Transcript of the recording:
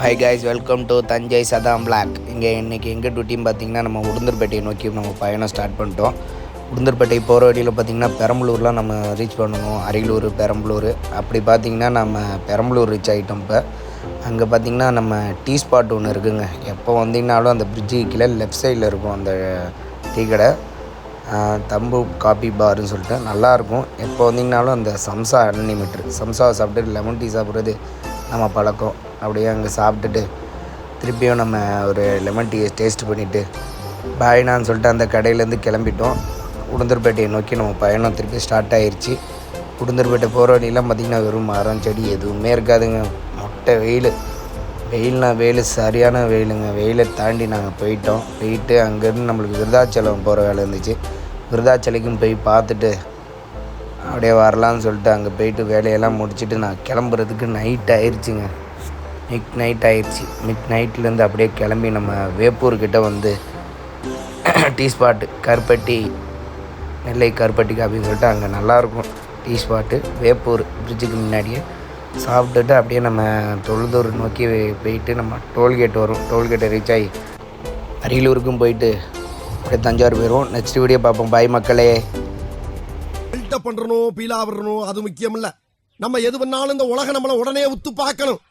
High guys, welcome to Thanjai Saddam blog. இன்றைக்கி எங்கே டூட்டின்னு பார்த்திங்கன்னா நம்ம உளுந்தூர்பேட்டையை நோக்கி நம்ம பயணம் ஸ்டார்ட் பண்ணிட்டோம். உளுந்தூர்பேட்டை போகிற வழியில் பார்த்திங்கன்னா பெரம்பலூர்லாம் நம்ம ரீச் பண்ணணும். அரியலூர், பெரம்பலூர் அப்படி பார்த்திங்கன்னா நம்ம பெரம்பலூர் ரீச் ஆகிட்டோம். இப்போ அங்கே பார்த்திங்கன்னா நம்ம டீ ஸ்பாட் ஒன்று இருக்குதுங்க. எப்போ வந்தீங்கனாலும் அந்த பிரிட்ஜு கீழே லெஃப்ட் சைடில் இருக்கும் அந்த டீ கடை, தம்பு காபி பார்னு சொல்லிட்டு நல்லாயிருக்கும். எப்போ வந்தீங்கனாலும் அந்த சம்சா அன்லிமிட்டட் சம்சாவை சாப்பிட்டு லெமன் டீ சாப்பிட்றது நம்ம பழக்கம். அப்படியே அங்கே சாப்பிட்டுட்டு திருப்பியும் நம்ம ஒரு லெமன் டீயை டேஸ்ட் பண்ணிவிட்டு பாய்னான்னு சொல்லிட்டு அந்த கடையிலேருந்து கிளம்பிட்டோம். உளுந்தூர்பேட்டையை நோக்கி நம்ம பயணம் திருப்பி ஸ்டார்ட் ஆகிடுச்சு. உளுந்தூர்பேட்டை போகிற வழியெல்லாம் பார்த்திங்கன்னா வெறும் மரம் செடி எதுவுமே இருக்காதுங்க. மொட்டை வெயில் சரியான வெயிலுங்க. வெயிலை தாண்டி நாங்கள் போயிட்டு அங்கேருந்து நம்மளுக்கு விருதாச்சலம் போகிற வேலை இருந்துச்சு. விருதாச்சலைக்கும் போய் பார்த்துட்டு அப்படியே வரலான்னு சொல்லிட்டு அங்கே போயிட்டு வேலையெல்லாம் முடிச்சுட்டு நான் கிளம்புறதுக்கு நைட் ஆயிடுச்சுங்க. மிட் நைட்லேருந்து அப்படியே கிளம்பி நம்ம வேப்பூர்கிட்ட வந்து டீ ஸ்பாட்டு கருப்பட்டி, நெல்லை கருப்பட்டி காப்பின்னு சொல்லிட்டு அங்கே நல்லாயிருக்கும் டீ ஸ்பாட்டு. வேப்பூர் பிரிட்ஜுக்கு முன்னாடியே சாப்பிட்டுட்டு அப்படியே நம்ம தொழுதூர் நோக்கி போயிட்டு நம்ம டோல்கேட் வரும். டோல்கேட்டை ரீச் ஆகி அரியலூருக்கும் போயிட்டு அப்படியே தஞ்சாவூர் போயிடுவோம். நெக்ஸ்ட் வீடியோ பார்ப்போம். பாய் மக்களே. பில்டப் பண்றணும், பீலா விடணும் அது முக்கியம் இல்ல. நம்ம எது பண்ணாலும் இந்த உலக நம்மள உடனே உத்து பார்க்கணும்.